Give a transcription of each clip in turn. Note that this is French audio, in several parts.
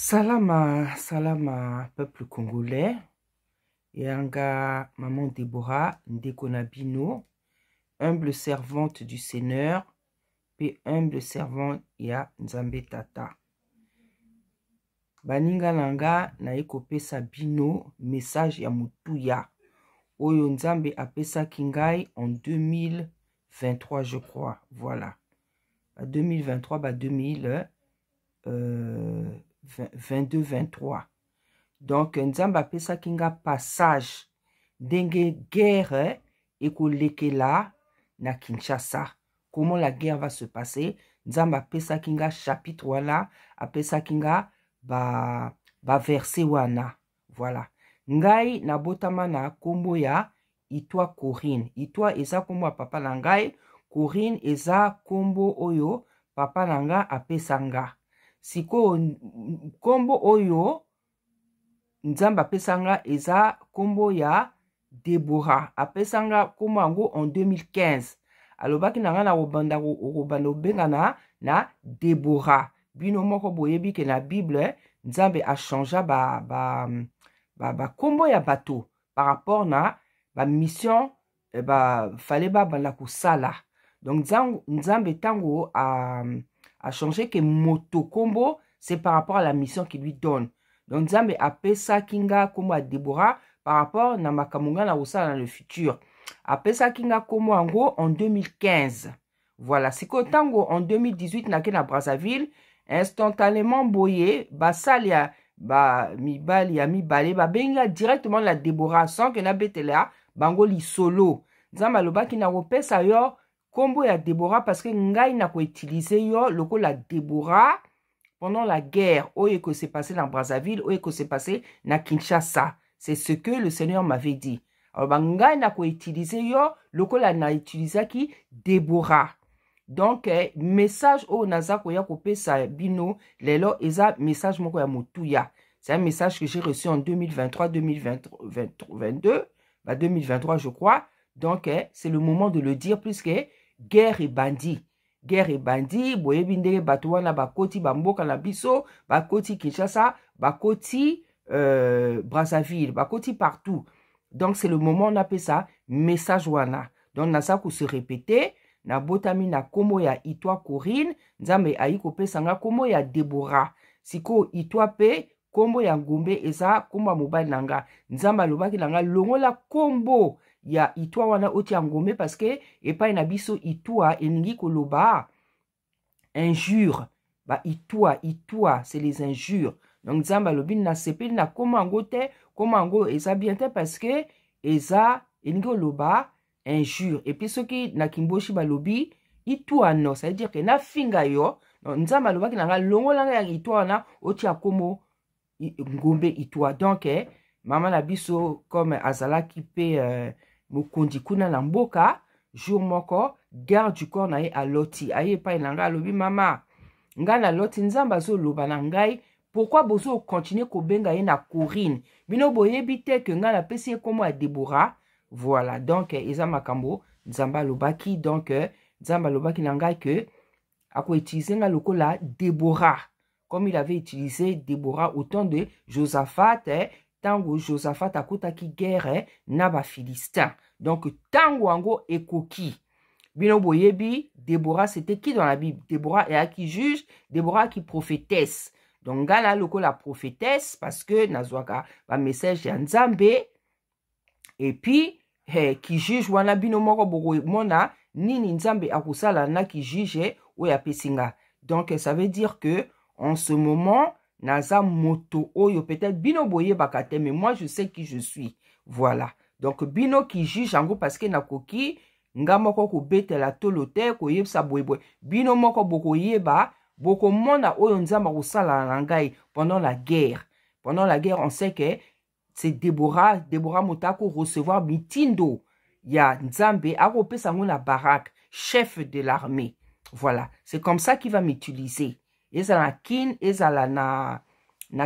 Salama, salama, peuple congolais. Yanga, maman Déborah, Ndeko Nabino, humble servante du Seigneur, puis humble servante ya Nzambe Tata. Baninga nanga na ekopesa bino message ya mutuya. Oyo Nzambe apesa kingai en 2023, je crois. Voilà. 2023, 2022-23. Donc, Nzamba pesa kinga passage d'enge guerre ekolekela na Kinshasa. Comment la guerre va se passer? Nzamba pesa kinga chapitre wala, apesa kinga ba verset wana. Voilà. Ngai na botama na kombo ya Itwa Corinne. Itwa eza kombo ya papa na ngai. Corinne eza kombo oyo papa na nga apesa nga. Siko kombo oyo Nzamba apesanga eza kombo ya Déborah. Apesanga kombo yango en 2015. Alobaki nanga na robanda obengana na Déborah. Bino moko boyebi ke na Bible Nzambe a changé kombo ya bato par rapport na ba mission fallait banda kusala. Donc Nzambe tango a changé que moto kombo c'est par rapport à la mission qu'il lui donne. Donc Nzambe apesa kinga kombo à Déborah par rapport na makamunga na usala dans le futur. Apesa kinga kombo ango en 2015. Voilà, c'est que tango en 2018 na na Brazzaville instantanément boye basali ya mibali benga directement la Déborah sans que na betela bango li solo. Nzambe alobaki na kopesa yo kombo ya Déborah parce que ngai na ko utiliser yo loko la Déborah pendant la guerre oyo que s'est passé dans Brazzaville, oyo que s'est passé na Kinshasa. C'est ce que le Seigneur m'avait dit. Alors ngai na ko utiliser yo loko la na utiliser ki Déborah. Donc message o naza ko ya kopesa bino lelo eza message moko ya mutuya. C'est un message que j'ai reçu en 2023 2022, 2023 je crois. Donc c'est le moment de le dire puisque guerre et bandit. Guerre et bandit, boyebinde batouana bakoti bamboka na biso, bakoti Kinshasa, bakoti Brazzaville, bakoti partout. Donc c'est le moment on appelle ça message wana. Donc nasa ko se répéter, na botami na komo ya Itwa Corinne, Nzambe aiko pesanga komo ya Déborah. Siko Itwa pe kombo ya ngombe eza kombo mobile nanga. Nzamba lobaki nanga longola kombo ya Itwa wana oti ya ngombe parce que epai na biso Itwa eningi koloba injure. Ba Itwa c'est les injures. Donc Nzamba lobi na sepeli na kombo angote, kombo ango eza bien te parce que eza eningi koloba injure. Et puis ce qui na kimboshi balobi Itwa no, ça veut dire que na finga yo. Nzamba lobaki nanga longola ya Itwa na oti ya komo ngombe Itwa. Donc mama na biso comme azalaki pe mokondi kuna na mboka jour moko garde du corps na ye aloti aye pa nanga alobi mama nga na loti Nzamba zo loba na ngai pourquoi bozo continuer ko benga ye na Corinne bino boyebi te que nga na pesi komo ya Déborah. Voilà, donc eza makambo Nzamba lobaki. Donc Nzamba lobaki na ngai que ako utiliser nga lokola Déborah comme il avait utilisé Déborah au temps de Josaphat. Tango Josaphat akutaki guerre na ba Philistin. Donc tango ango ekoki bino boyebi Déborah c'était qui dans la Bible? Déborah est qui juge, Déborah qui prophétesse. Donc ngala loko la prophétesse parce que nazwaka ba message ya Nzambe et puis qui juge wana bino moko boko mona nini Nzambe akusala na qui juge oya pesinga. Donc ça veut dire que en ce moment naza moto oyo peut-être bino boye bakate mais moi je sais qui je suis. Voilà. Donc bino qui juge en gros parce que nakoki nga moko ko betela tolote ko yebsa boyeboy bino moko boko yeba boko mona oyo Nzamba kusala na ngai pendant la guerre. Pendant la guerre on sait que c'est Déborah motako recevoir mitindo ya Nzambe ako pesa ngona barak chef de l'armée. Voilà, c'est comme ça qu'il va m'utiliser. Ezala kin, ezala na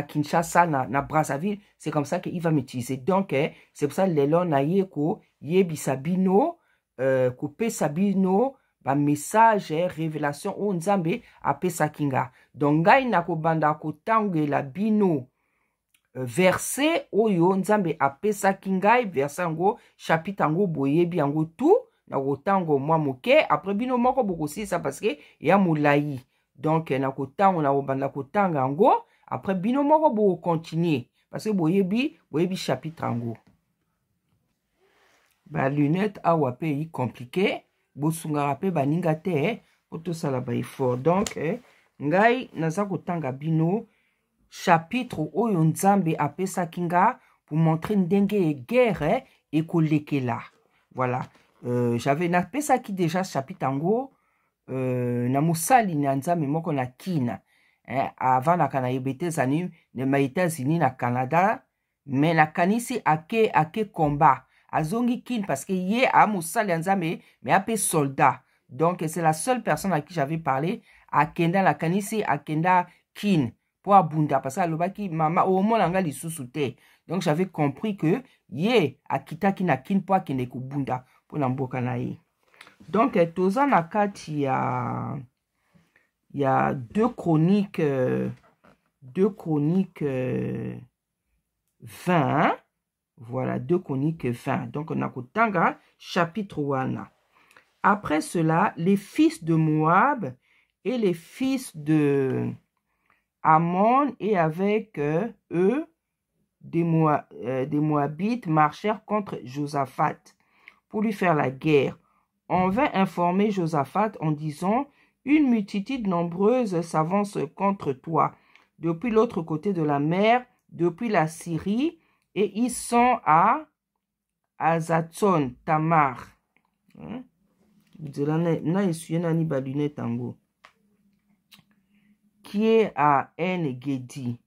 Kinshasa, na Brazzaville, c'est comme ça qu'il va m'utiliser. Donc, c'est pour ça que lelo na yeko, yebi sabino, coupe sabino, ba message révélation o nzambe apesaki nga. Donc ngai nakobanda kotangela bino verset oyo nzambe apesaki ngai, verset yango chapitre yango boyebi yango tout nakotango mwa moke après bino moko bokosisa parce que ya molai. Donc nakobanda kotanga yango après bino moko bokontinue parce que boyebi chapitre yango. Ba lunette awa pe yi compliqué bosungaka pe baninga te po tosala ba effort. Donc ngai naza kotanga bino chapitre oyo nzambe apesaki nga pour montrer ndenge guerre ekolekela. Voilà. J'avais napesaki déjà chapitre yango na musali na nzambe moko na kina. Avant na yebete zani na États-Unis na Canada, mais na kanisi ake combat. Azongi kin parce que ye a musali nzambe mais ape soldat. Donc c'est la seule personne à qui j'avais parlé akenda la kanisi akenda kin pour abunda parce que alobaki mama au moins nga lisusu te. Donc j'avais compris que ye akitaki na kin pour akende kubunda pour na mboka na ye. Donc toza na kati ya 2 Chroniques 20. Voilà, 2 Chroniques 20. Donc, on a kotanga chapitre 1. Après cela, les fils de Moab et les fils de Ammon et avec eux, des Moabites marchèrent contre Josaphat pour lui faire la guerre. On vint informer Josaphat en disant: une multitude nombreuse s'avance contre toi, depuis l'autre côté de la mer, depuis la Syrie, et ils sont à Azatson Tamar. Qui est à En-Gedi.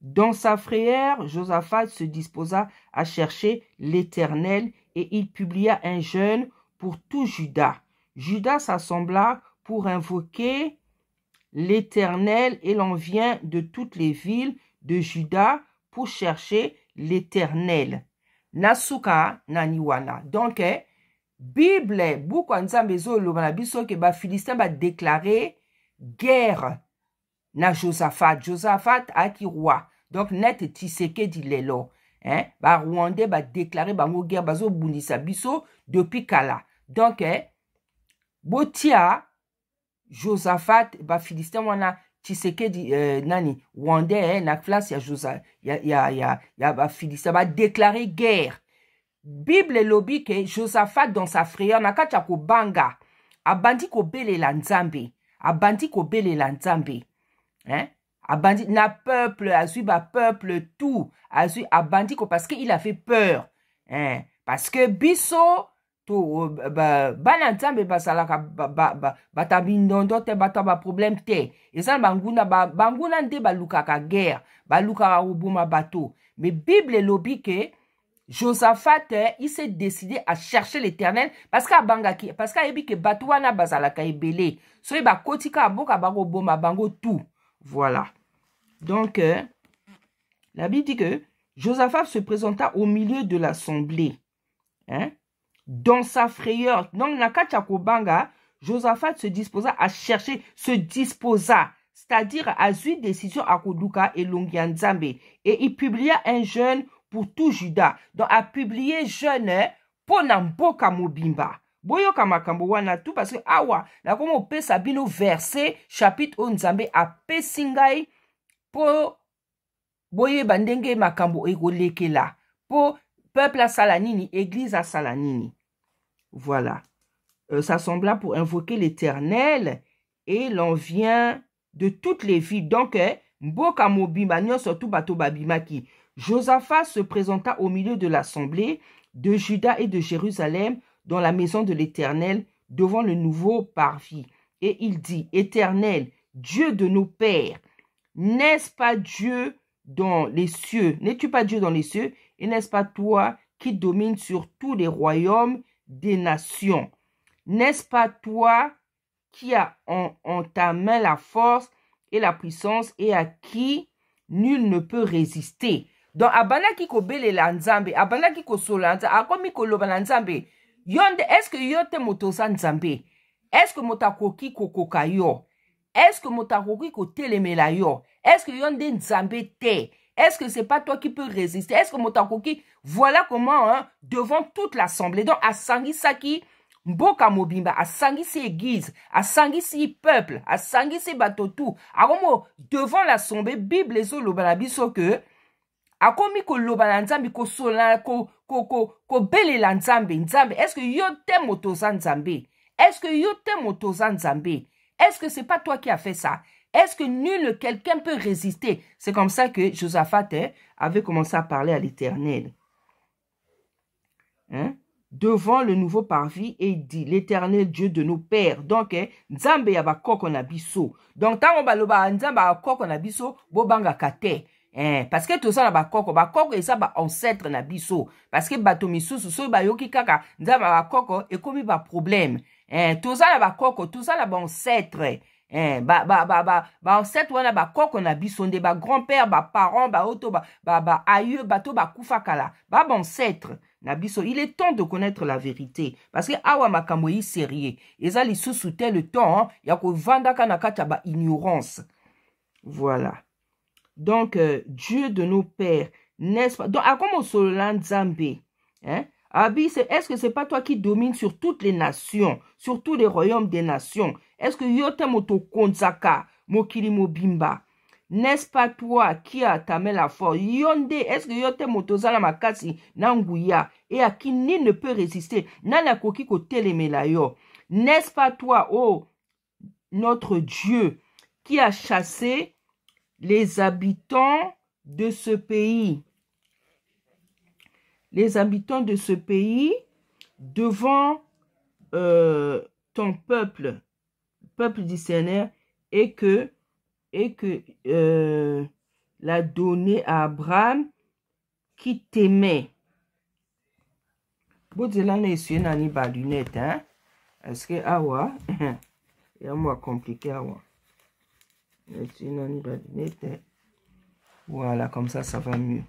Dans sa frayeur, Josaphat se disposa à chercher l'Éternel et il publia un jeûne pour tout Juda. Juda s'assembla pour invoquer l'Éternel et l'on vient de toutes les villes de Juda pour chercher l'Éternel. Nasuka naniwana. Donc, Bible, beaucoup nzambe zo lobana biso ke ba Philistin ba déclarer guerre na Josaphat. Josaphat aki roi. Donc, net Tshisekedi lelo. Ba Rwandais ba déclarer bango guerre bazo bundisa biso depuis kala. Donc, botia Josaphat ba Philistin wana Tshisekedi nani Rwandais na place ya Josaphat ya ba Philistin ba déclarer guerre. Bible lobi ke Josaphat dans sa frayeur nakacha ko banga abandi ko belela nzambe, abandi ko belela nzambe, abandi na peuple azui ba peuple tout azui abandi ko parce que il a fait peur, parce que biso to bana nzambe basalaka batabindondo te bata ba problème te eza banguna banguna nde balukaka guerre balukaka obuma bato. Mais Bible lobi ke Josaphat, il s'est décidé à chercher l'Éternel parce qu'il a dit que Batouana bazalaka ebele. So il ba kotika aboka bango boma bango tout. Voilà. Donc la Bible dit que Josaphat se présenta au milieu de l'assemblée. Dans sa frayeur. Donc nakacha kobanga, Josaphat se disposa à chercher, c'est-à-dire à une décision à Koduka et Longianzambe. Et il publia un jeûne pour tout Juda. Donc, a publié jeûne pour Namboka Mobimba. Boyoka makambo wana tout parce que awa, na komo pesa bino verset chapitre onzambe a pesingai pour boye bandenge makambo ekolekela. Pour peuple à Salanini, église à Salanini. Voilà. S'assembla pour invoquer l'Éternel et l'on vient de toutes les villes. Donc, Mboka Mobimba, nyo surtout bato babimaki. Josaphat se présenta au milieu de l'assemblée de Juda et de Jérusalem dans la maison de l'Éternel devant le nouveau parvis. Et il dit: Éternel, Dieu de nos pères, n'est-ce pas Dieu dans les cieux? N'es-tu pas Dieu dans les cieux? Et n'est-ce pas toi qui domines sur tous les royaumes des nations? N'est-ce pas toi qui as en ta main la force et la puissance et à qui nul ne peut résister? Donc, abanaki ko bele la nzambe, abanaki ko sola nzambe, akomi ko loba la nzambe. Yonde, est-ce que yote motosa nzambe? est-ce que motakoki kokoka yo? Est-ce que motakoki kotelemela yo? Est-ce que yonde nzambe te? Est-ce que c'est pas toi qui peux résister? Est-ce que motakoki, voilà comment, hein, devant toute l'assemblée, donc à Sangisaki, Mboka Mobimba, à Sangisi église, à Sangisi peuple, à Sangisi batotou, à como devant l'assemblée, Bible les olobanabiso que, à komi ko lobana nzambi ko sola ko belela nzambe nzambe. Est-ce que yo te motoza nzambe? Est-ce que yo te motoza nzambe? Est-ce que c'est pas toi qui as fait ça? Est-ce que nul quelqu'un peut résister? C'est comme ça que Josaphat avait commencé à parler à l'Éternel. Hein? Devant le nouveau parvis et dit l'Éternel Dieu de nos pères. Donc, Nzambe yaba koko na biso. Donc, tant on baloba Nzambe yaba koko na biso, bo banga kate. Parce que tout ça na bakoko et ça ba ancêtre na biso. Parce que bato misusu so ba yoki kaka Nzambe bakoko et comme ba problème. Tout ça na bakoko, tout ça na ba ancêtre. Ancêtre wana bakoko na biso nde ba grand-père, ba parents, ba auto, ba aïeux, bato ba kufakala. Ba ancêtre. Nabiso, il est temps de connaître la vérité. Parce que awa makambo yi sérieux. Eza li sous le temps, ya ko vandaka na kata ba ignorance. Voilà. Donc, Dieu de nos pères, n'est-ce pas? Donc, à comment Solan Nzambe? Hein? Abi, est-ce que c'est pas toi qui domines sur toutes les nations, sur tous les royaumes des nations? Est-ce que yote moto konzaka, mokili mobimba? N'est-ce pas toi qui a tamé la force? Yonde, est-ce que yote motozala makasi nanguya et à qui ni ne peut résister? Nana koki ko telemela yo. N'est-ce pas toi, oh, notre Dieu, qui a chassé les habitants de ce pays? Les habitants de ce pays devant ton peuple d'Israël et que l'a donné à Abraham qui t'aimait. Bozela na essuyer nani ba lunette, hein? Est-ce que awa il y a moi compliqué awa. Essuyer nani ba lunette. Voilà, comme ça va mieux.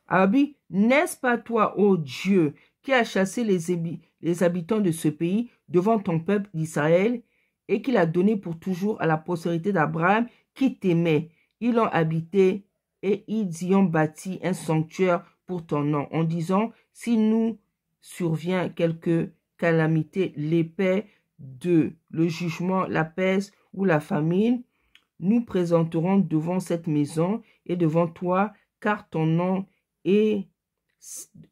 Abi, n'est-ce pas toi, ô Dieu, qui a chassé les habitants de ce pays devant ton peuple d'Israël et qui l'a donné pour toujours à la postérité d'Abraham qui t'aimait? Ils l'ont habité et ils y ont bâti un sanctuaire pour ton nom, en disant, si nous survient quelque calamité, l'épée, le jugement, la peste ou la famine, nous présenterons devant cette maison et devant toi, car ton nom est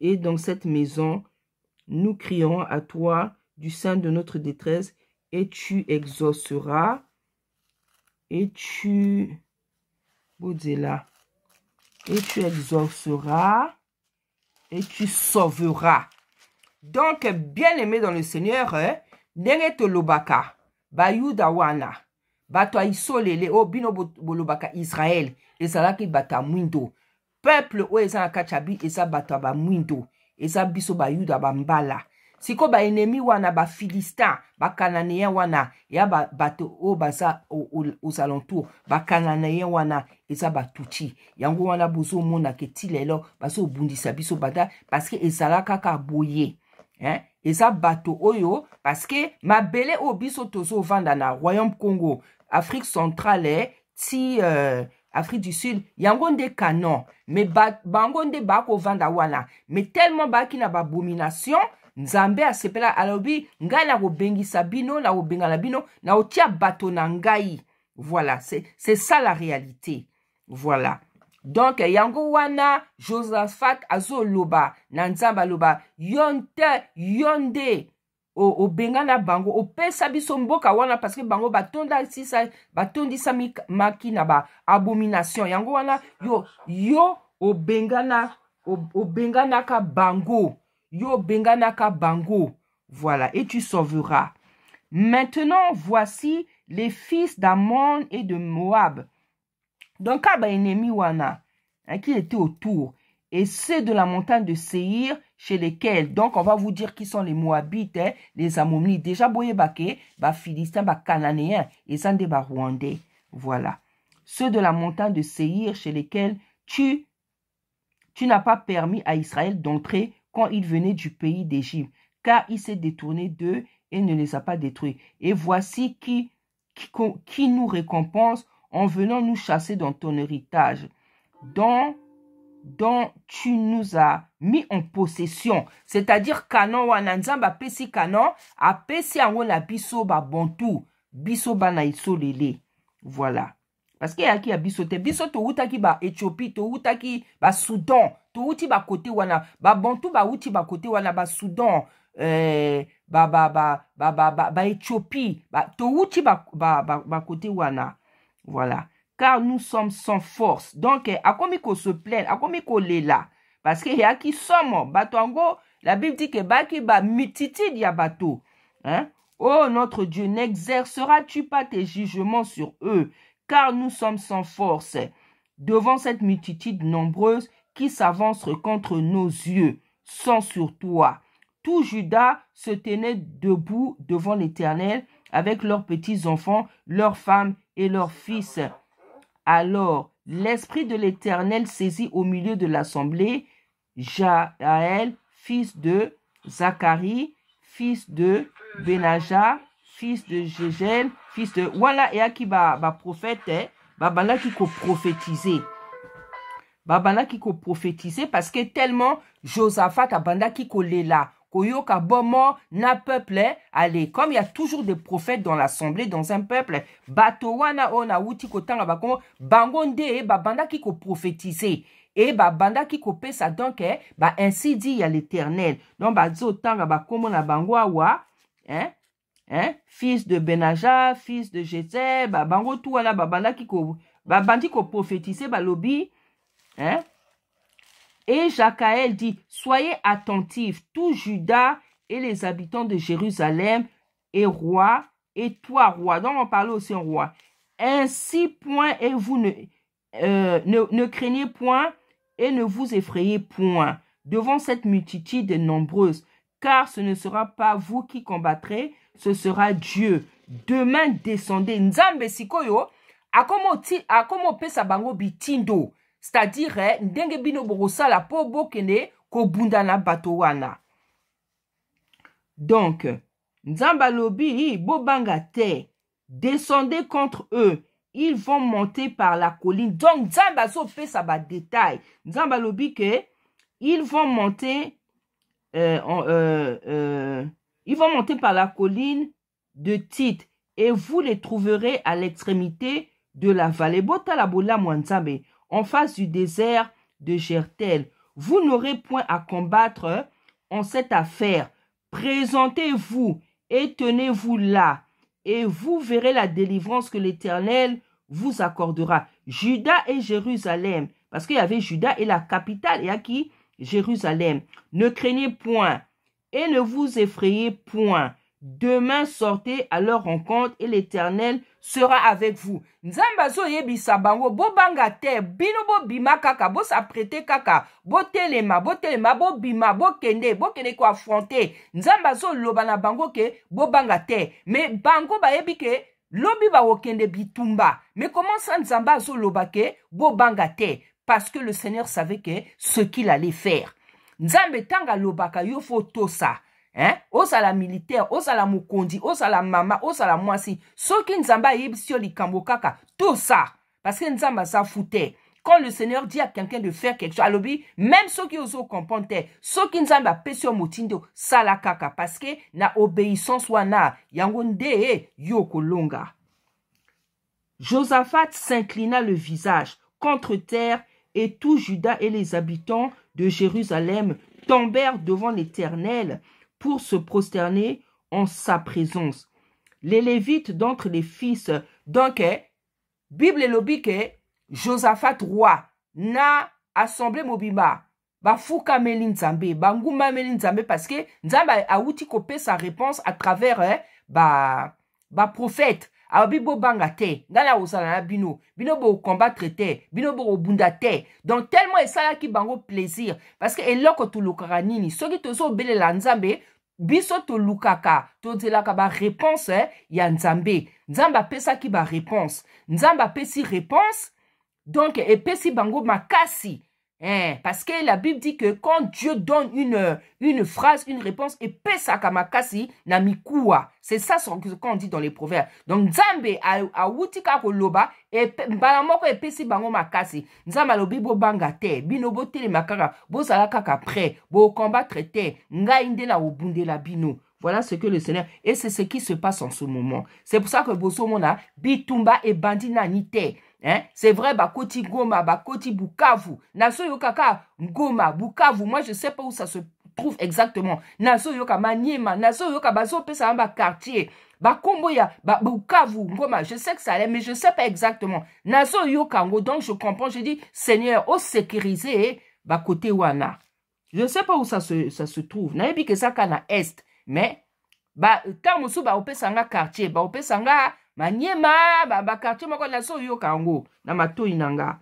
dans cette maison. Nous crierons à toi du sein de notre détresse et tu exauceras et tu exauceras et tu sauveras. Donc, bien aimé dans le Seigneur, ndenge tolobaka bayuda wana bato isolele o bino bolobaka Israël ezalaki bata mwindo peuple o ezana kachabi eza bato ba mwindo eza biso bayuda bambala siko ba ennemi wana ba Philistin ba Cananéen wana ya bato o baza aux alentours ba Cananéen wana eza batuchi yango wana bozo mona ke tilelo baso bundisa biso bata parce que ezalaka ka boye. Hein? Eza bato oyo parce que mabele o biso tozo vanda na Royaume Congo, Afrique centrale, Afrique du Sud, yango nde canon, mais bango nde bako vanda wana, mais tellement baki na abomination, Nzambe asepela alobi ngai na kobengisa bino na kobengana bino na otia bato na ngai. Voilà, c'est ça la réalité. Voilà. Donc, yango wana, Josaphat azo loba, nanzamba loba, yonde, o bengana bango, o pesa biso mboka wana, parce que bango batondi sa maki na ba abomination. Yango wana, o bengana ka bango, bengana ka bango. Voilà, et tu sauveras. Maintenant, voici les fils d'Ammon et de Moab. Donc, il y a ennemi wana qui était autour. Et ceux de la montagne de Séhir, chez lesquels, donc on va vous dire qui sont les Moabites, les Ammonites. Déjà, boye bake, ba Philistins, ba Cananéens, et zande ba Rwandais. Voilà. Ceux de la montagne de Séhir, chez lesquels tu n'as pas permis à Israël d'entrer quand il venait du pays d'Égypte, car il s'est détourné d'eux et ne les a pas détruits. Et voici qui nous récompense en venant nous chasser dans ton héritage, dont tu nous as mis en possession. C'est-à-dire Canaan wana nzamba pesi Canaan a pesi ango na biso ba bontu biso bana isolele. Voilà. Parce qu'il y a qui a biso te biso to utaki ba Éthiopie, to utaki ba Soudan, to uti ba côté wana ba bontu ba uti ba côté wana ba Soudan, ba Éthiopie, to uti ba côté wana. Voilà. Car nous sommes sans force. Donc, à quoi qu'on se plaint, à quoi qu'on est là. Parce qu'il y a qui sommes, batongo, la Bible dit que baki ba mititi dia bateau. Hein? Oh, notre Dieu, n'exerceras-tu pas tes jugements sur eux? Car nous sommes sans force devant cette multitude nombreuse qui s'avance contre nos yeux, sans sur toi. Tout Juda se tenait debout devant l'Éternel avec leurs petits-enfants, leurs femmes et leurs fils. Alors, l'Esprit de l'Éternel saisit au milieu de l'assemblée Jaël, fils de Zacharie, fils de Benaja, fils de Jégel, fils de... Voilà, et qui prophète, banda qui ko prophétiser. Banda qui ko prophétiser parce que tellement Josaphat a banda qui ko là. Koyoka bomo na peuple, allez, comme il y a toujours des prophètes dans l'assemblée, dans un peuple, batowana ona uti kotanga bakomo, bangonde, banda qui ko prophétiser. Et banda qui ko pesa donc, ainsi dit il y a l'Éternel. Donc, zo tanga bakomo na bangwa fils de Benaja, fils de Jézé, bango tout wana banda qui ko, bandi ko prophétiser, lobi, hein? Et Jacaël dit, soyez attentifs, tout Juda et les habitants de Jérusalem, et roi, et toi, roi. Donc, on parle aussi en roi. Ainsi, point, et vous ne craignez point, et ne vous effrayez point, devant cette multitude nombreuse, car ce ne sera pas vous qui combattrez, ce sera Dieu. Demain, descendez. Nzambe sikoyo, akomo pesa bango bitindo. C'est-à-dire, ndenge bino borosala po bokene ko bunda na bato wana. Donc, Nzamba lobi bobanga te, descendez contre eux, ils vont monter par la colline. Donc, Nzamba so fait ça ba détail. Nzamba lobi que ils vont monter ils vont monter par la colline de Tite et vous les trouverez à l'extrémité de la vallée Botala bola Nzambe, en face du désert de Gertel. Vous n'aurez point à combattre en cette affaire. Présentez-vous et tenez-vous là, et vous verrez la délivrance que l'Éternel vous accordera. Juda et Jérusalem, parce qu'il y avait Juda et la capitale, et à qui? Jérusalem. Ne craignez point et ne vous effrayez point. Demain sortez à leur rencontre et l'Éternel sera avec vous. Nzamba zo yebisa bango bo banga te bino bo bima kaka bo s'apprêter kaka bo telema bo bima bo kende ko affronter. Nzamba zo loba na bango ke bo banga te mais bango ba yebi ke lobi ba okende bitumba. Mais comment ça Nzamba zo loba ke bo banga te? Parce que le Seigneur savait que ce qu'il allait faire. Nzambe tanga lobaka yo fo tosa. Hein? Osala militaire, osala mukondi, osala mama, osala mwasi. Soki Nzamba yebisio likambo kaka, tout ça. Parce que Nzamba sa foutait. Quand le Seigneur dit à quelqu'un de faire quelque chose, alors même ceux qui osent comprendre, ceux qui Nzamba pesio motindo, sala kaka. Parce que na obéissance wana, yangonde yoko longa. Josaphat s'inclina le visage contre terre et tout Juda et les habitants de Jérusalem tombèrent devant l'Éternel pour se prosterner en sa présence. Les Lévites d'entre les fils, donc, Bible lobi que Josaphat roi na assemblée mobimba, ba fuka melin Nzambe, ba nguma melin Nzambe parce que Nzamba a outi kopé sa réponse à travers ba prophète. Abi bo banga te, ngala osala na bino bo combattre te, bino bo bunda te. Donc tellement et ça qui bango plaisir parce que eloko to lukaka nini, soki tozo belela Nzambe, biso to lukaka, to zelaka ba réponse ya Nzambe. Nzamba pesa ki ba réponse. Nzamba pesi réponse, donc et pesi bango makasi. Hein, parce que la Bible dit que quand Dieu donne une phrase, une réponse, et pesa kamakasi na mikua. C'est ça ce qu'on dit dans les proverbes. Donc, Nzambe a wutika koloba, et balamoko e pesi bango makasi. Nzambe alobi bo banga te, bino bo tele makaka, bo salaka kapre, bo combattre te, nga inde na obunde la bino. Voilà ce que le Seigneur... Et c'est ce qui se passe en ce moment. C'est pour ça que Bosomona, Bitumba et Bandina Nite. Hein? C'est vrai, Bakoti Goma, Bakoti Bukavu. Naso Yokaka Goma, Bukavu. Moi, je ne sais pas où ça se trouve exactement. Naso Yoka Maniema, Naso Yoka Bazo Pesamba quartier. Bakomboya, Bukavu, Goma. Je sais que ça allait, mais je ne sais pas exactement. Naso Yoka Ngo. Donc, je comprends. Je dis, Seigneur, au sécuriser, Bakote Wana. Je ne sais pas où ça se trouve. Naebi que ça kana est. Mais, tant mosu opesanga quartier, opesanga maniema, quartier moko na so yo kango, na mato inanga.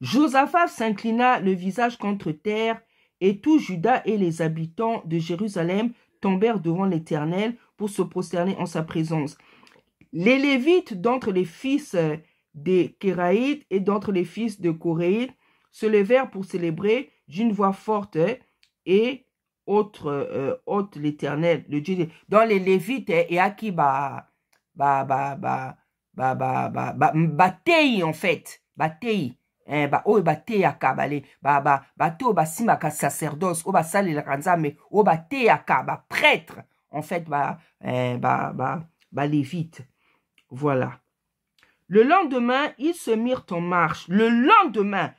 Josaphat s'inclina le visage contre terre, et tout Juda et les habitants de Jérusalem tombèrent devant l'Éternel pour se prosterner en sa présence. Les Lévites d'entre les fils des Kéraïtes et d'entre les fils de Coréites se levèrent pour célébrer d'une voix forte et haute l'Éternel, le Dieu. Dans les Lévites, et à qui batei en fait, batei, batei à kabale, bato basimaka sacerdoce, sali la kanzame, batei à kaba prêtre, en fait, Lévite. Voilà. Le lendemain, ils se mirent en marche. Le lendemain,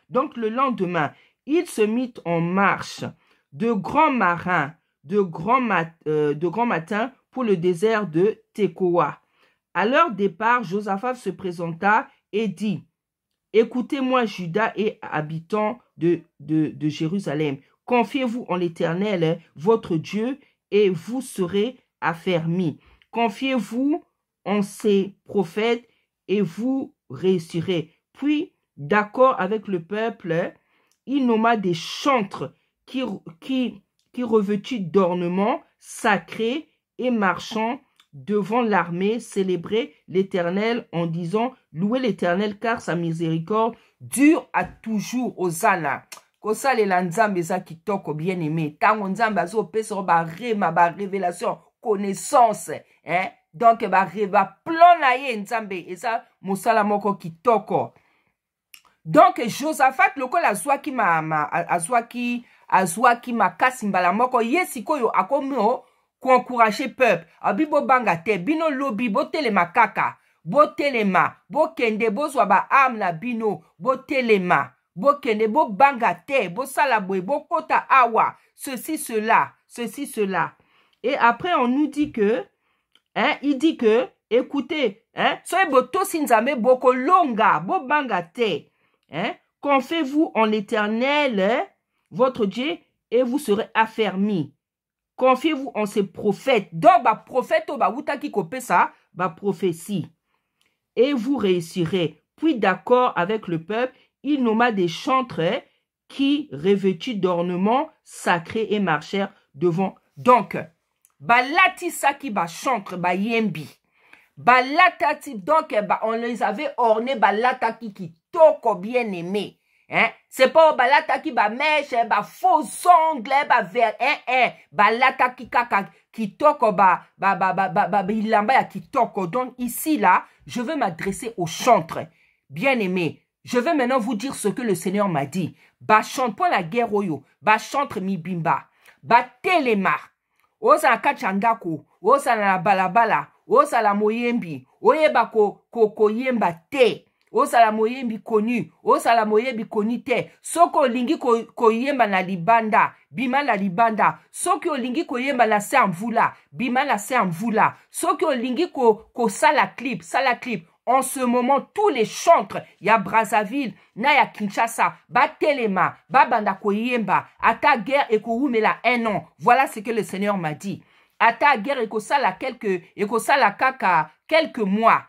ils se mirent en marche. De grands marins, de grand matin pour le désert de Tekoa. À leur départ, Josaphat se présenta et dit, « Écoutez-moi, Juda et habitants de Jérusalem, confiez-vous en l'Éternel, votre Dieu, et vous serez affermis. Confiez-vous en ses prophètes, et vous réussirez. » Puis, d'accord avec le peuple, il nomma des chantres qui revêtus d'ornements sacrés et marchant devant l'armée, célébrer l'Éternel en disant, louez l'Éternel car sa miséricorde dure à toujours. Osana. Kosalela nzambe za kitoko bien aimé. Tango nzambe azo peso ba révélation, connaissance, hein? Donc plan na ye nzambe eza mosala moko kitoko. Donc Josaphat lokola azwaki makasi mbala moko ye sikoyo akomi ko encourager peuple abibo banga te bino lobi botelema kaka botelema bokende bozwa ba arme na bino botelema bokende bo banga te bosala boye bokota awa ceci cela et après on nous dit que il dit que écoutez soyez botosi nzambe boko longa bo banga te confiez-vous en l'Éternel votre Dieu, et vous serez affermis. Confiez-vous en ces prophètes. Donc, prophète, prophétie. Et vous réussirez. Puis, d'accord avec le peuple, il nomma des chantres qui, revêtus d'ornements sacrés, et marchèrent devant. Donc, balati saki chantre, yembi. Balatati, donc, on les avait ornés, balataki qui toko bien aimé. C'est pas balata qui mèche, faux ongles, vert, balata qui kaka qui toko ilamba ya qui toko. Donc ici là, je veux m'adresser aux chantres. Bien aimés, je veux maintenant vous dire ce que le Seigneur m'a dit. Chante pour la guerre oyo, chantre mi bimba, telema, osa kachandako, osa na balabala, osa la moyembi, oyeba ko yemba te. Osala moyembi connu, osala moyembi connu te. Soko olingi koyemba na libanda, bima na libanda. Soko olingi koyemba na se amvula, bima na se amvula. Soko olingi sala clip. En ce moment, tous les chantres, ya Brazzaville, na ya Kinshasa, telema, banda koyemba, ata guerre et koumela 1 an. Voilà ce que le Seigneur m'a dit. Ata guerre et sala kaka quelques mois.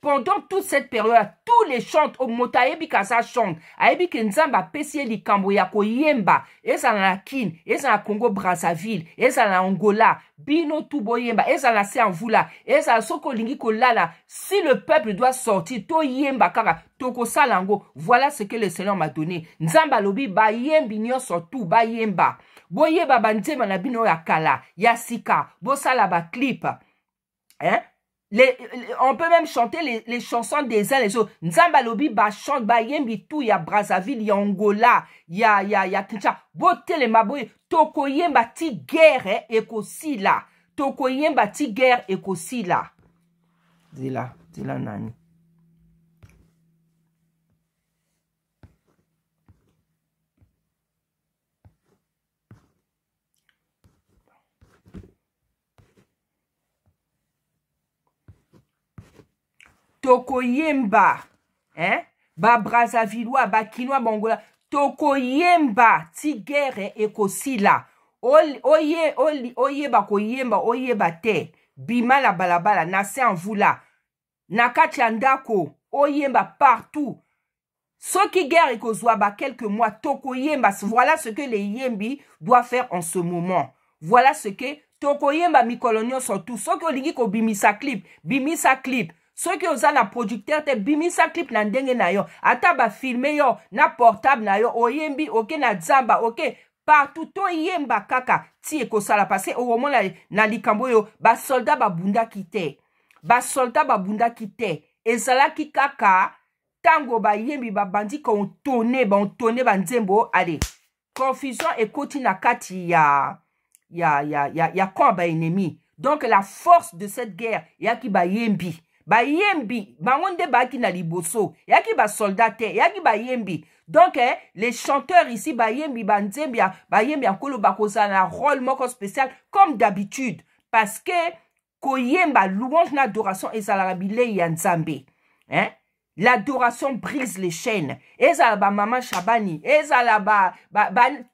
Pendant toute cette période, tous les chantent, au moto ayebi kasa chante, ayebi ke nzamba pesi likambo ya koyemba, eza na Kin, eza na Congo Brazzaville, eza na Angola, bino tout boyemba, eza na Seanvula, eza na soko lingi kolala, si le peuple doit sortir, to yemba kaka, toko salango, voilà ce que le Seigneur m'a donné. Nzamba lobi ba yembi nyonso tout, ba yemba. Boyeba banzema na bino ya kala, ya sika, bo sala ba clip. Hein? On peut même chanter les chansons des uns les autres. Nzamba lobi ba chante ba yembi tout ya Brazzaville, ya Angola, ya Kinshasa. Bote le maboye toko yemba ti guerre ekosila. Toko yemba ti guerre ekosila. Dila nani. Toko yemba, hein? Ba Brazzavillois, ba Kinois, Bangola. Toko yemba, ti guerre ekosila. Oye ba ko yemba, oye ba te. Bima la balabala, na Seanvula. Na kati andako, oyemba partout. Ce qui guerre ekozwa ba quelques mois, toko yemba. Voilà ce que les yembi doivent faire en ce moment. Voilà ce que toko yemba mikolonio surtout. Ce que olingi ko bimisa clip, bimisa clip. Ceux qui ont un producteur te bimisa clip na ndenge na yo. Ata ba filmer yo na portable na yo. Oyembi, ok na zamba, ok. Partout to yemba kaka. Ti ekosala passé au moment na likambo yo. Ba soldat ba bunda kite. Ba soldat ba bunda kite. Ezala ki kaka. Tango ba yembi ba bandi ko on tonne ba nzembo. Allez. Confusion ekoti na kati ya kwa ba ennemi. Donc la force de cette guerre ya ki ba yembi. Ba yembi, bangonde ba ki na liboso, yaki ba soldate, yaki ba yembi. Donc, les chanteurs ici, ba yembi, ba nzembia, ba yembi, ankolo ba kosa na rôle moko spécial, comme d'habitude. Parce que, ko yemba, louange na adoration, et salarabile ya nzambe. Hein? L'adoration brise les chaînes. Eza ba maman Chabani, eza la ba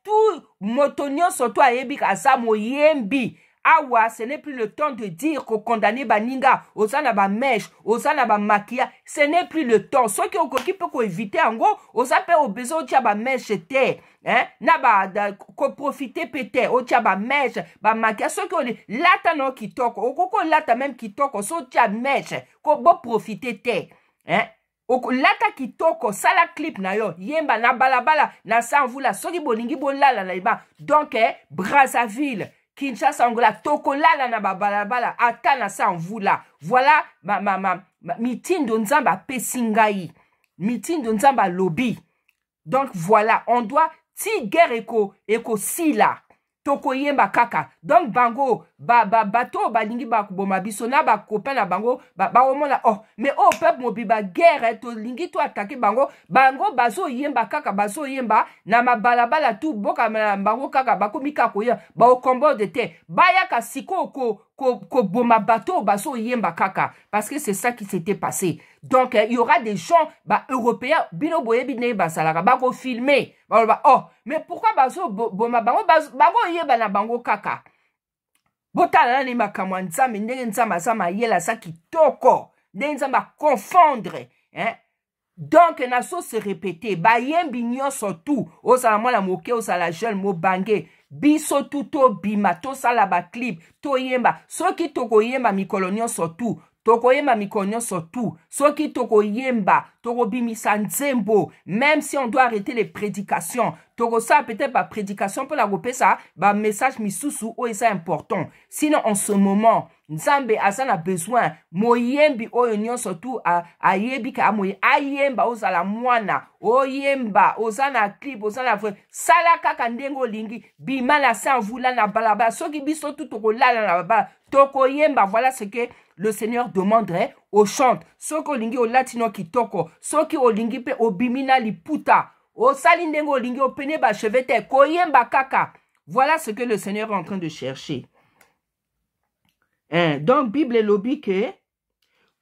tout motonio surtout a yebi asa mo yembi. Awa, ce n'est plus le temps de dire qu'on condamne Baninga, osana ba mèche, osana ba maquilla. Ce n'est plus le temps. Ceux qui ont peut éviter en gros, osape au besoin de ba mèche te, hein, na ba ko profiter pété, o tia ba mèche, ba maquilla. Ceux qui ont lata non qui toko, okoko lata même qui toko, so tia mèche, ko bo profiter te, hein. Lata kitoko sala clip na yo yemba na balabala na Seanvula soki bolingi bolala na iba. Donc Brazzaville, Kinshasa, Angola, tokolala na balabala ata na Seanvula. Voilà ma mitindo nzamba pesingai, mitindo nzamba lobby. Donc voilà, on doit ti guerre eko sila. Toko yemba kaka. Donc bango bato balingi ba kuboma biso na ba copain na bango ba omona oh mais oh peuple mobiba guerre to lingi to attaquer bango bazo yemba kaka bazo yemba na mabalabala tout boka bango kaka bakomika koya ba o combo de te baya ka siko ko boma bato bazo yemba kaka parce que c'est ça qui s'était passé. Donc il y aura des gens européens bino boye bine basalaka ba ko filmer ba oh mais pourquoi bazo boma bango yeba na bango kaka botala ni makamwa nzambe ndenge nzamba sama yela sa kitoko ndenge nzamba confondre hein. Donc na so se répéter ba yembi nyonso tout osala mwana moke osala jeune mobange biso tuto bima to sala ba clip to yemba soki toko yemba mikolo nyonso tout toko yemba mikolo nyonso tout soki toko yemba toko bimisa nzembo même si on doit arrêter les prédications toko ça peut-être pas prédication pour la grouper ça ba message misusu o est important sinon en ce moment nzambe asana besoin moyembi oyo nyonso tout a yebi ka moye ayemba ozala mwana oyemba ozana clip ozana sala kaka ndengo lingi bima na Seanvula na balaba soki biso tout toko lala na baba toko yemba. Voilà ce que le Seigneur demanderait aux chante soko lingi o latino kitoko soki o lingi pe obimina liputa o sali ndengo o lingi o pene ba chevete koyemba kaka. Voilà ce que le Seigneur est en train de chercher. Hein? Donc Bible lobby que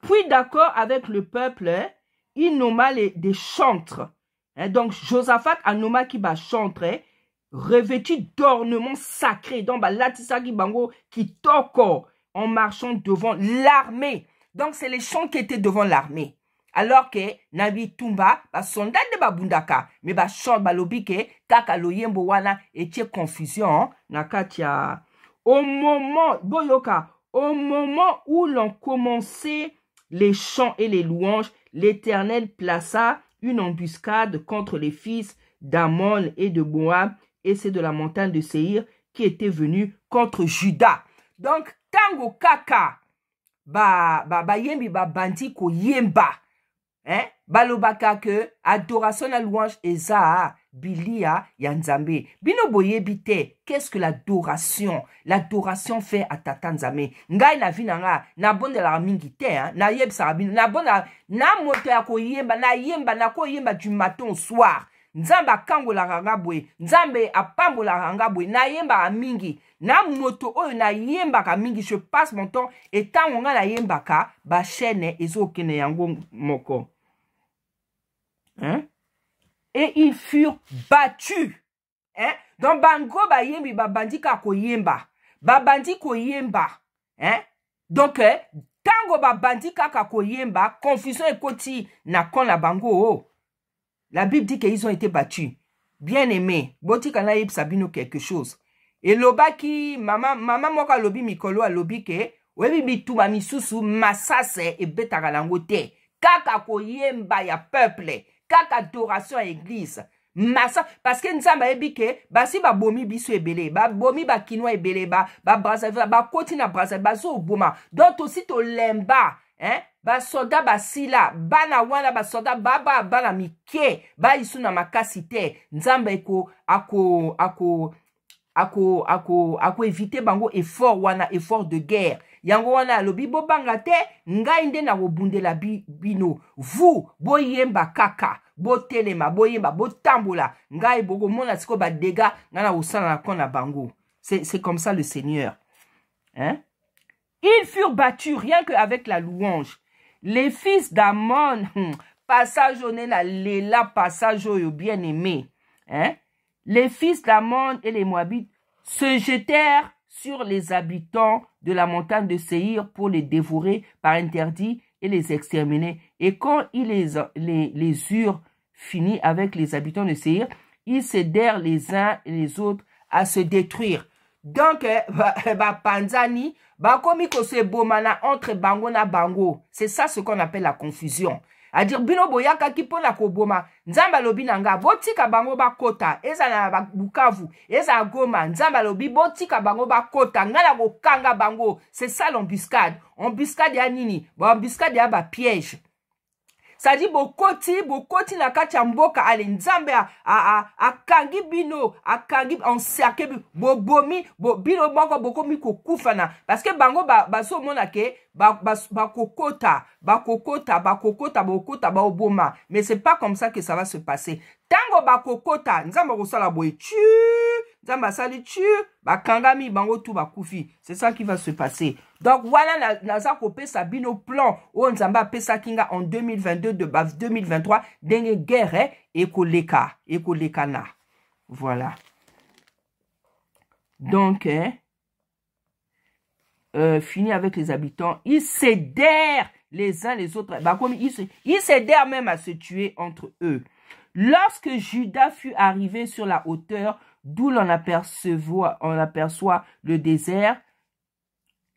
puis d'accord avec le peuple il nomma des chantres. Hein? Donc Josaphat a nommé qui va chanter revêtu d'ornements sacrés donc ba latisa ki bango kitoko en marchant devant l'armée. Donc, c'est les champs qui étaient devant l'armée. Alors que Nabi Tumba, soldat de Babundaka, mais chant balobi ke kaka loyembo wana etie confusion na katia. Au moment où l'on commençait les chants et les louanges, l'Éternel plaça une embuscade contre les fils d'Ammon et de Moab, et c'est de la montagne de Séhir qui était venu contre Juda. Donc, tango kaka yembi bandi ko yemba. Hein? Balobaka que adoration la louange eza bilia yanzambe. Bino boyebite, qu'est-ce que l'adoration? L'adoration fait à tata nzambe. Ngai na vinanga na bonde la mingi te, hein? Na yeb sarabino na bonda na moto ya ko yemba na ko yemba du matin au soir. Nzambe akangola rangabwe, nzambe apambola rangabwe, na yemba mingi. Na moto oyo na yembaka mingi, je passe mon temps et tant on a na yembaka ba chaîne ezo kene yango moko. Hein? Et ils furent battus. Hein? Donc bango ba yembi ba bandi ka ko yemba. Ba bandi ko yemba. Hein? Donc tango ba bandi ka ko yemba, confusion ekoti na kon la bango. Oh. La Bible dit qu'ils ont été battus. Bien aimé, boti kana yeb sabino quelque chose. Et lobaki mama moka lobi mikolo a lobi ke webi bituma misusu masase e betaka lango te. Kaka ko yemba ya peuple, kaka adoration à église. Massa parce que nzamba yebi ke basi ba bomi biso ebele, ba bomi ba kinwa ebele, ba Brazzaville, ba koti na Brazzaville, ba zo boma. Donc aussi to lemba, hein? Ba soda ba sila, bana wana ba soda bana mike, ba isu na makasi te. Nzamba eko ako éviter bango effort wana, effort de guerre. Yango wana alobi bo banga te, ngai nde na kobundela bino. Vous boyemba kaka, bo telema, boyemba, bo tambola, ngai boko mona siko ba dega ngana osala na kona bango. C'est comme ça le Seigneur. Hein? Ils furent battus rien qu'avec la louange. Les fils d'Ammon, passage au na lela, passage au bien aimé. Hein? Les fils d'Ammon et les Moabites se jetèrent sur les habitants de la montagne de Séhir pour les dévorer par interdit et les exterminer. Et quand ils les eurent finis avec les habitants de Séhir, ils s'aidèrent les uns et les autres à se détruire. Donc, panzani, komi ko se bomana entre bango na bango. C'est ça ce qu'on appelle la confusion. A dire bino boyaka ki pona ko boma, nzamba lobi nanga, botika bango ba kota, eza na Bukavu, eza Goma, nzamba lobi botika bango ba kota, ngala ko kanga bango. C'est ça l'embuscade. Embuscade ya nini? Bon, embuscade ya ba piège. Ça dit bokoti na kati ya mboka ale nzambe akangi bino, akangi encercle bobomi, bino moko bokomi kokufana parce que bango baso mona ke bakokota oboma, mais c'est pas comme ça que ça va se passer. Tango bakokota nzambe kosala boye tu nzambe sali tu bakangami bango tu bakufi. C'est ça qui va se passer. Donc voilà naza kopesa bino plan o nzambe apesa kinga en 2022 de 2023 denge guerre ekoleka na. Voilà. Donc fini avec les habitants, ils cédèrent les uns les autres. Bah, comme ils cédèrent même à se tuer entre eux. Lorsque Juda fut arrivé sur la hauteur d'où on aperçoit le désert,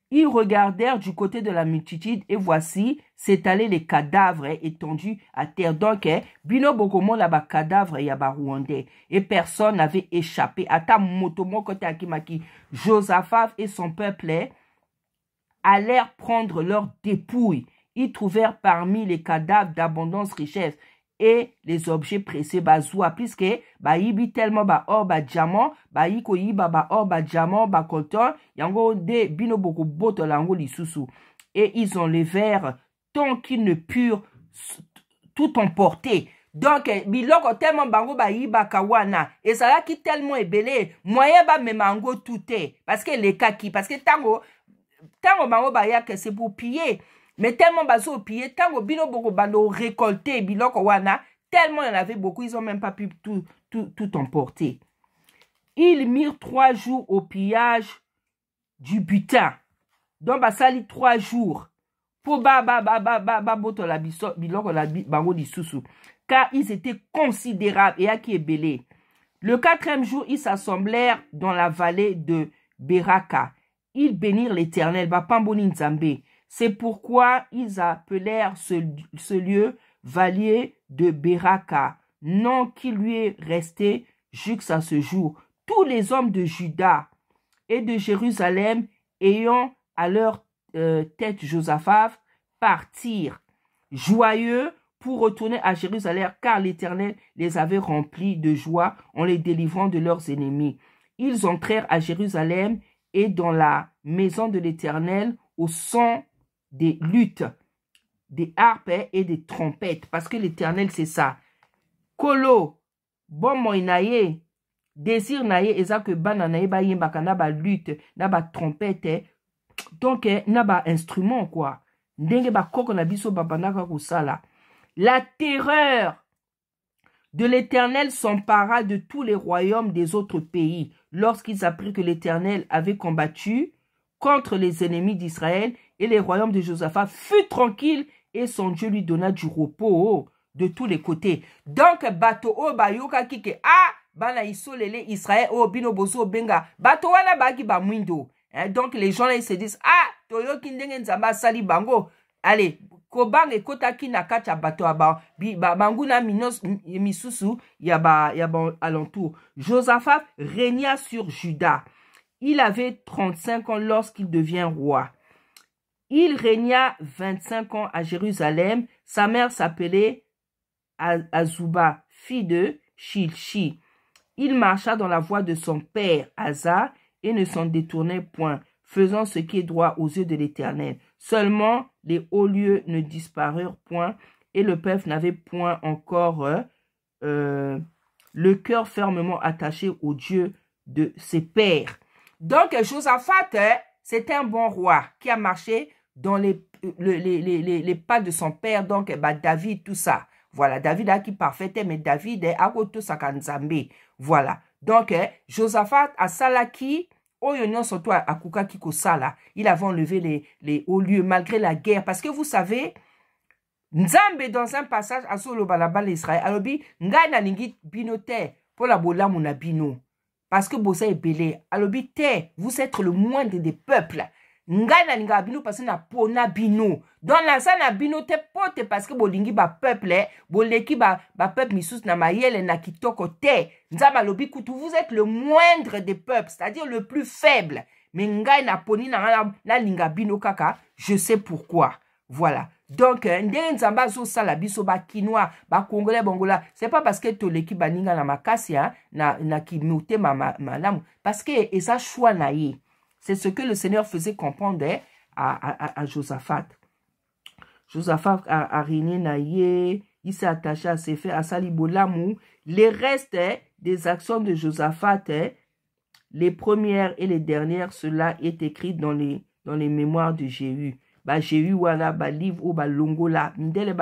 ils regardèrent du côté de la multitude et voici s'étalaient les cadavres étendus à terre. Donc, bino bokomo la ba cadavre ya ba Rwandais et personne n'avait échappé. Ata motomo kote akimaki, Josaphat et son peuple allèrent prendre leurs dépouilles. Ils trouvèrent parmi les cadavres d'abondance richesse et les objets précieux bazoua puisque yibi tellement or diamant yiko yiba or diamant coltan yango de bino boko boto lango lisusu et ils enlevèrent tant qu'ils ne purent tout emporter. Donc biloko tellement bango yiba kawana et ça là qui tellement ebele moyen ba memango touté parce que les kaki parce que tango bango ya que c'est pour piller. Mais tellement baso pillé, tango bino boko bando récolté biloko wana, tellement il y en avait beaucoup, ils ont même pas pu tout emporter. Ils mirent 3 jours au pillage du butin. Donc basali 3 jours pour car ils étaient considérables et à qui est belé. Le 4e jour, ils s'assemblèrent dans la vallée de Beraka. Ils bénirent l'Éternel, c'est pourquoi ils appelèrent ce lieu vallée de Beraka, nom qui lui est resté jusqu'à ce jour. Tous les hommes de Juda et de Jérusalem, ayant à leur tête Josaphat, partirent joyeux pour retourner à Jérusalem, car l'Éternel les avait remplis de joie en les délivrant de leurs ennemis. Ils entrèrent à Jérusalem et dans la maison de l'Éternel au son des luttes, des harpes et des trompettes, parce que l'Éternel c'est ça. Kolo, bon moinaye, désir naye, eza que bana naye ba yembaka na ba lutte, na ba trompette, donc na ba instrument quoi. Ndenge ba koko na biso babandaka kusala. La terreur de l'Éternel s'empara de tous les royaumes des autres pays lorsqu'ils apprirent que l'Éternel avait combattu contre les ennemis d'Israël, et les royaumes de Josaphat furent tranquilles et son Dieu lui donna du repos de tous les côtés. Donc bato o bayoka kike bana isolele Israël o bino bozo benga bato wana baki ba mwindo. Donc les gens là ils se disent toyo kindenge nzamba sali bango. Allez, kobang ekotaki na kati ya bato aba banguna misusu ya ba alentour. Josaphat régna sur Juda. Il avait 35 ans lorsqu'il devient roi. Il régna 25 ans à Jérusalem. Sa mère s'appelait Azuba, fille de Shilchi. Il marcha dans la voie de son père Asa et ne s'en détournait point, faisant ce qui est droit aux yeux de l'Éternel. Seulement les hauts lieux ne disparurent point et le peuple n'avait point encore le cœur fermement attaché au Dieu de ses pères. Donc Josaphat, c'était un bon roi qui a marché dans les pas de son père, donc David, tout ça. Voilà, David a qui parfait, mais David est à côté de voilà. Donc Josaphat a salaki, surtout à Kuka Kiko Sala, il avait enlevé les hauts lieux malgré la guerre. Parce que vous savez, Nzambe dans un passage à Solo Balabal Israël, alobi, Nga na lingi binote pour la bola mona bino. Parce que Bosa est belé. Alobi te, vous êtes le moindre des peuples. Nga na linga bino parce que na pona bino. Dans la sa na bino te pote parce que bolingi ba peuple, boleki ba peuple misus na mayele na kitoko te. Nzamba alobi kutu, vous êtes le moindre des peuples, c'est-à-dire le plus faible. Mais nga na poni na linga bino kaka, je sais pourquoi. Voilà. Donc, nzamba zo sala biso ba kinois, ba congolais bongola, c'est pas parce que toleki baninga na makasi na kinote malamu, parce que et ça choix naïe. C'est ce que le Seigneur faisait comprendre à Josaphat. Josaphat a régné naïe, il s'est attaché à ses faits, à Salibolamou. Les restes des actions de Josaphat, les premières et les dernières, cela est écrit dans les mémoires de Jéhu. Jéhu wala livre ou longola ndele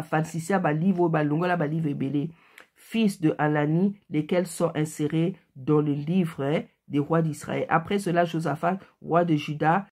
fansisia livre ou longola livre ebele, fils de Anani, lesquels sont insérés dans le livre des rois d'Israël. Après cela, Josaphat, roi de Juda,